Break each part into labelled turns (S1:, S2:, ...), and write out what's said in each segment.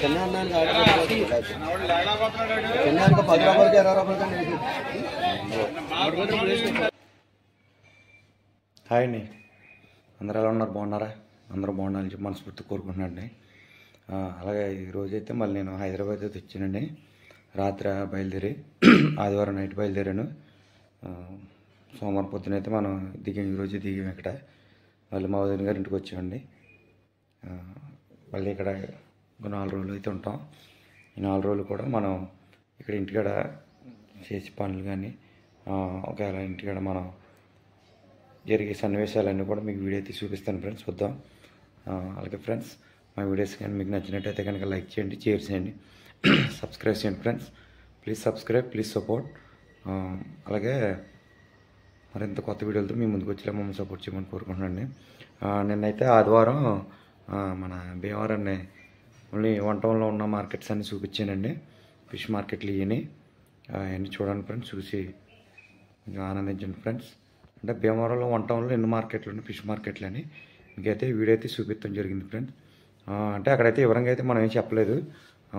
S1: చిన్న అన్నానికి చిన్నానికి 10 రూపాయలకి 20 రూపాయలకి.
S2: హాయ్ అండి, అందరూ ఎలా ఉన్నారు? బాగున్నారా? అందరూ బాగుండాలని చెప్పి మనస్ఫూర్తి కోరుకుంటున్నాండి. అలాగే ఈరోజైతే మళ్ళీ నేను హైదరాబాద్ అయితే వచ్చానండి. రాత్రి బయలుదేరి ఆదివారం నైట్ బయలుదేరాను. సోమవారం పొద్దునైతే మనం ఈరోజు దిగాం ఇక్కడ. మళ్ళీ మా వదిన గారి ఇంటికి వచ్చామండి. మళ్ళీ ఇక్కడ 4 రోజులు అయితే ఉంటాం. ఈ 4 రోజులు కూడా మనం ఇక్కడ ఇంటికాడ చేసే పనులు కానీ ఒకవేళ ఇంటికాడ మనం జరిగే సన్నివేశాలన్నీ కూడా మీకు వీడియో అయితే చూపిస్తాను ఫ్రెండ్స్. చూద్దాం. అలాగే ఫ్రెండ్స్, మా వీడియోస్ కానీ మీకు నచ్చినట్టయితే కనుక లైక్ చేయండి, షేర్ చేయండి, సబ్స్క్రైబ్ చేయండి friends. Please subscribe, please support. అలాగే మరింత కొత్త వీడియోలతో మీ ముందుకు వచ్చేలా మమ్మల్ని సపోర్ట్ చేయమని కోరుకుంటున్నాండి. నిన్నైతే ఆదివారం మన భీమవరాన్ని ఓన్లీ 1 టౌన్లో ఉన్న మార్కెట్స్ అన్నీ చూపించానండి. ఫిష్ మార్కెట్లు ఇవన్నీ చూడండి ఫ్రెండ్స్, చూసి ఇంకా ఆనందించండి ఫ్రెండ్స్. అంటే భీమవరంలో 1 టౌన్లో ఎన్ని మార్కెట్లు ఉన్నాయి, ఫిష్ మార్కెట్లు అని మీకైతే వీడియో అయితే చూపించడం జరిగింది ఫ్రెండ్స్. అంటే అక్కడైతే వివరంగా అయితే మనం ఏం చెప్పలేదు,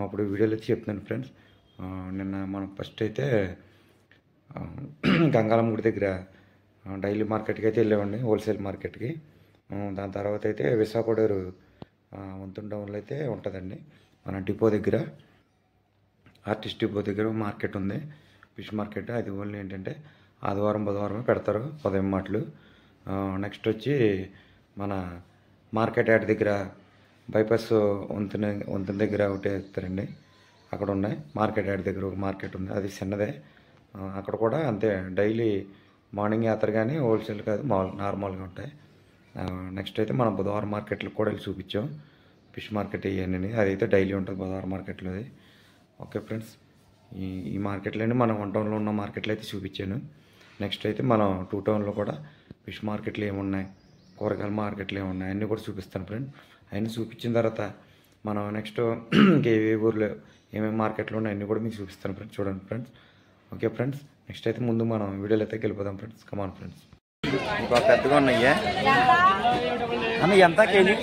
S2: అప్పుడు వీడియోలో అయితే చెప్తున్నాను ఫ్రెండ్స్. నిన్న మనం ఫస్ట్ అయితే గంగాలమ్మ గుడి దగ్గర డైలీ మార్కెట్కి అయితే వెళ్ళామండి, హోల్సేల్ మార్కెట్కి. దాని తర్వాత అయితే విశాఖడూరు వంతెన టౌన్లో అయితే ఉంటుందండి మన డిపో దగ్గర, ఆర్టిస్ట్ డిపో దగ్గర మార్కెట్ ఉంది, ఫిష్ మార్కెట్. అది ఓన్లీ ఏంటంటే ఆదివారం బుధవారమే పెడతారు ఉదయం మాటలు. నెక్స్ట్ వచ్చి మన మార్కెట్ యార్డ్ దగ్గర బైపాస్ వంతెన దగ్గర ఒకటి వేస్తారండి, అక్కడ ఉన్నాయి. మార్కెట్ యార్డ్ దగ్గర ఒక మార్కెట్ ఉంది, అది చిన్నదే. అక్కడ కూడా అంతే, డైలీ మార్నింగ్ యాత్ర కానీ హోల్సేల్ కాదు, నార్మల్గా ఉంటాయి. నెక్స్ట్ అయితే మనం బుధవారం మార్కెట్లకు కూడా వెళ్ళి చూపించాం, ఫిష్ మార్కెట్ ఇవన్నీ. అదైతే డైలీ ఉంటుంది బుధవారం మార్కెట్లో. అది ఓకే ఫ్రెండ్స్. ఈ మార్కెట్లోనే మనం 1 టౌన్లో ఉన్న మార్కెట్లు అయితే చూపించాను. నెక్స్ట్ అయితే మనం 2 టౌన్లో కూడా ఫిష్ మార్కెట్లు ఏమున్నాయి, కూరగాయల మార్కెట్లు ఏమున్నాయి అన్నీ కూడా చూపిస్తాను ఫ్రెండ్. అవన్నీ చూపించిన తర్వాత మనం నెక్స్ట్ ఏ ఊర్లో ఏమేమి మార్కెట్లు ఉన్నాయి అన్నీ కూడా మీకు చూపిస్తాను ఫ్రెండ్స్. చూడండి ఫ్రెండ్స్. ఓకే ఫ్రెండ్స్, నెక్స్ట్ అయితే ముందు మనం వీడియోలో అయితే వెళ్ళిపోదాం ఫ్రెండ్స్. Come on friends. ఇంకా పెద్దగా ఉన్నాయా అన్న? ఎంత కేజీ?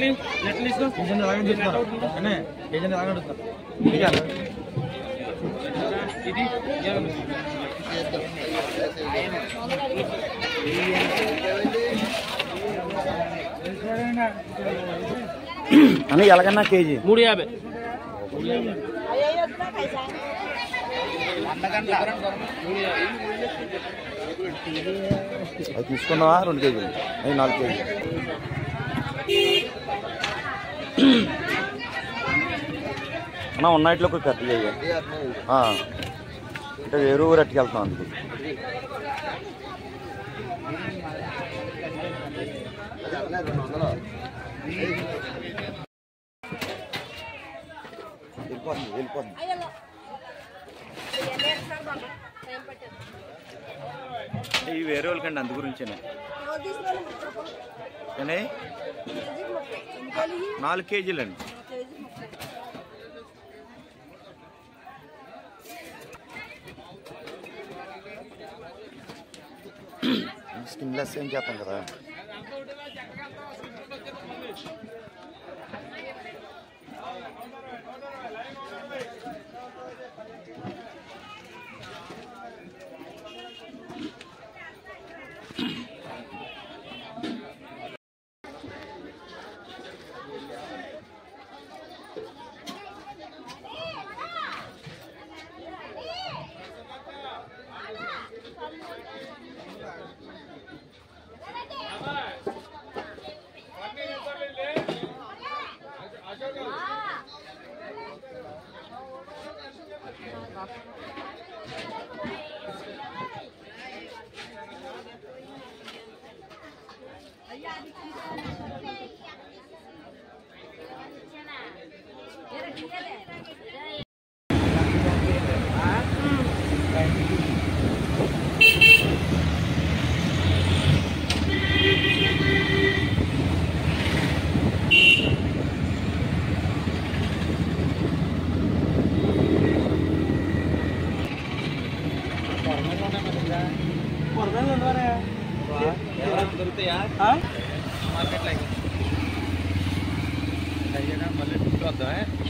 S2: అన్న ఎలాగన్నా కేజీ?
S3: 350.
S2: అది తీసుకున్నావా? 2 కేజీలు, అది 4 కేజీలు. అన్న ఉన్నట్లో కొంచెం పెద్దగా అయ్యా, అంటే వేరే ఊరు అట్టుకెళ్తున్నాం అందుకు. వెళ్ళిపోతుంది. ఇవి వేరే వాళ్ళకండి, అందు గురించేనే. 4 కేజీలండి. స్కిన్లెస్ ఏం చేస్తాం కదా.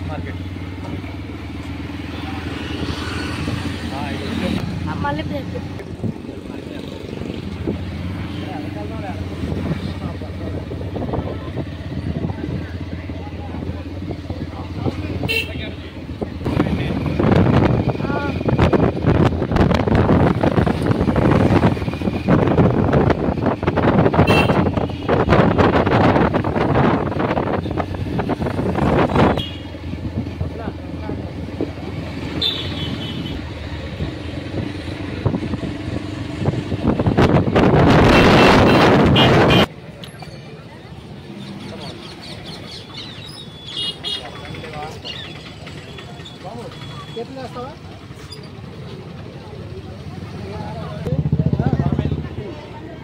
S3: मार्केट మళ్ళీ బ్రేక్.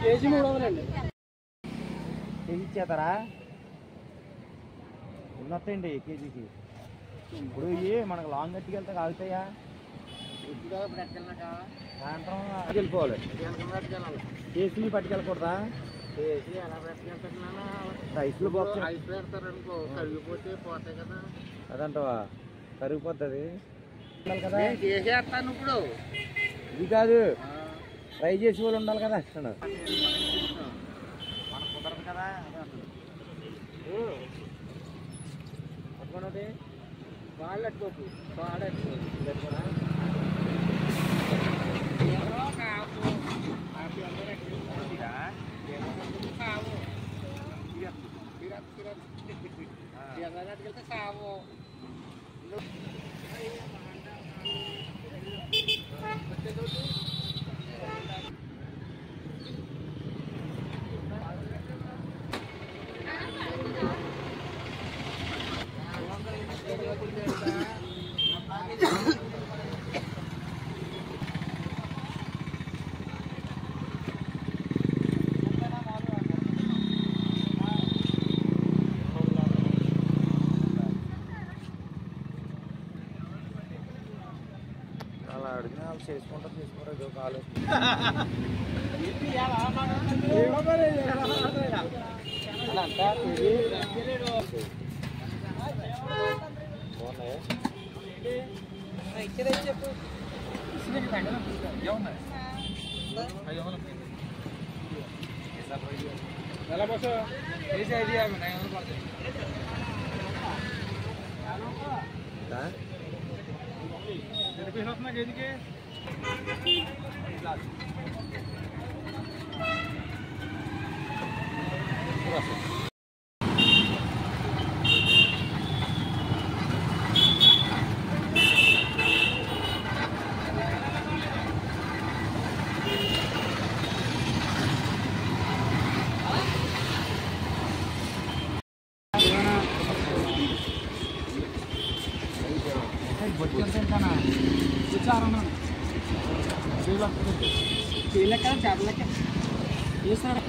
S3: కేజీ 300 అండి. కేజీ ఇచ్చేస్తారా? ఎన్ని వస్తాయండి కేజీకి? ఇప్పుడు ఇవి మనకు లాంగ్ గట్టికి వెళ్తే ఆగుతాయా? సాయంత్రం వెళ్ళిపోవాలి. కేసీ పట్టుకెళ్ళకూడదా? ఐస్లో బాక్స్ ఐస్ పెడతారనుకో, కరిగిపోతే పోతాయి కదా. అదంటవా? కరిగిపోతుంది కదా. చేసేస్తాను ఇప్పుడు. ఇది కాదు, ట్రై చేసే వాళ్ళు ఉండాలి కదా. మనకు కుదరదు కదా. పట్టుకోండి, వాళ్ళు అట్టుకోకు, వాడు అట్టుకోకు. కావు అలా అడిగిన వాళ్ళు చేసుకుంటారు, చేసుకోరు కాలు. కేజీకి చేపలకి చేస్తారా?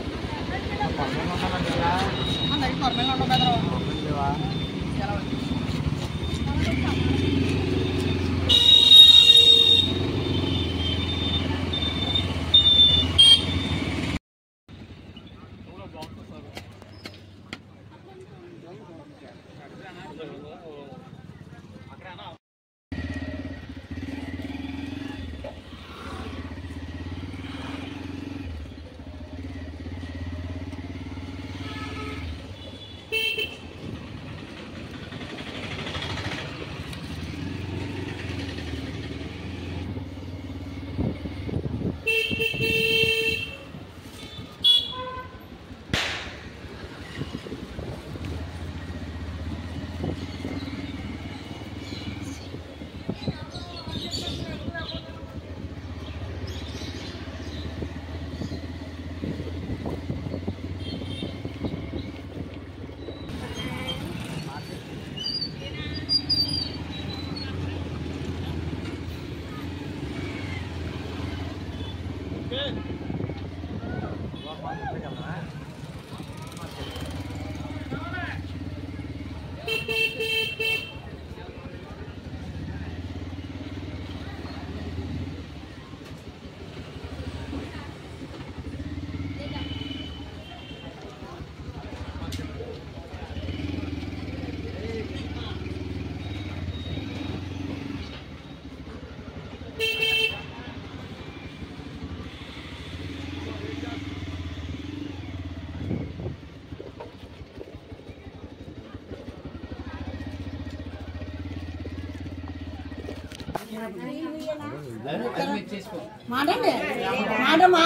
S4: మాటండి మాటమ్మా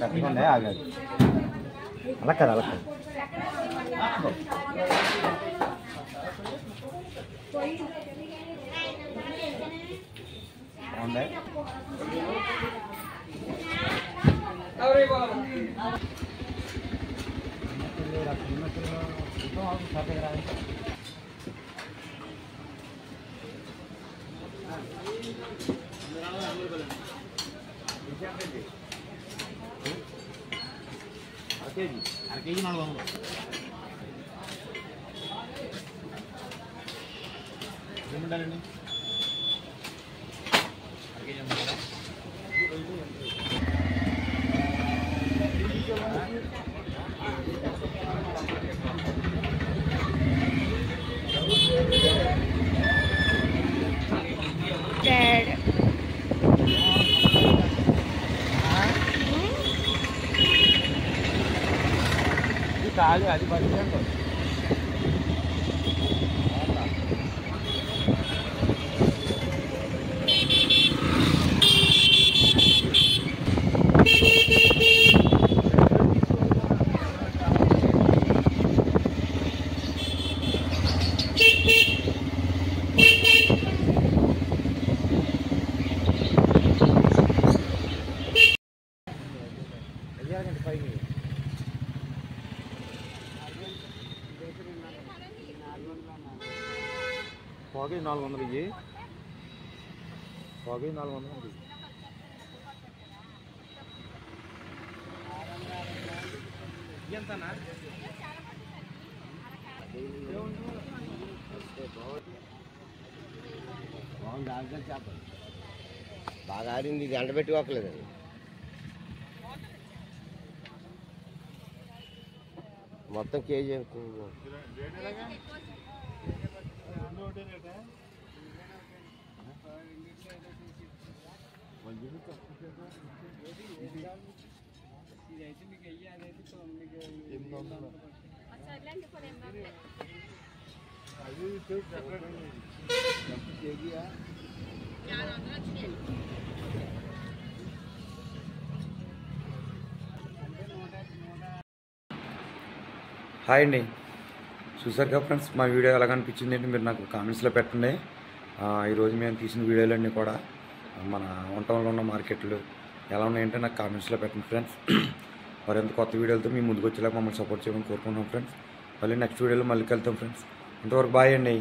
S3: తప్పకుండా ఆగాలి అలా కదా అలా కదా బాగుందా
S1: అరకేజీ 400 ఏముండాలండి అరకేజీ ఉండాలా
S3: కాదు అది బస్టాండ్ పోగే 400 ఇయ్యి పోగే 400
S1: ఎంతనా
S3: బాగుంది ఆగా చేప బాగా ఆడింది ఇది ఎండ పెట్టుకోకలేదు అది మొత్తం కేజీ
S2: హాయ్ అండి, చూసారుగా ఫ్రెండ్స్, మా వీడియో ఎలా అనిపించింది ఏంటి మీరు నాకు కామెంట్స్లో పెట్టండి. ఈరోజు మేము తీసిన వీడియోలన్నీ కూడా మన వంటంలో ఉన్న మార్కెట్లు ఎలా ఉన్నాయంటే నాకు కామెంట్స్లో పెట్టండి ఫ్రెండ్స్. మరింత కొత్త వీడియోలతో మీ ముందుకు వచ్చేలాగా మమ్మల్ని సపోర్ట్ చేయమని కోరుకుంటున్నాం ఫ్రెండ్స్. మళ్ళీ నెక్స్ట్ వీడియోలో మళ్ళీ కలుద్దాం ఫ్రెండ్స్. అంతవరకు బాయ్ అండి.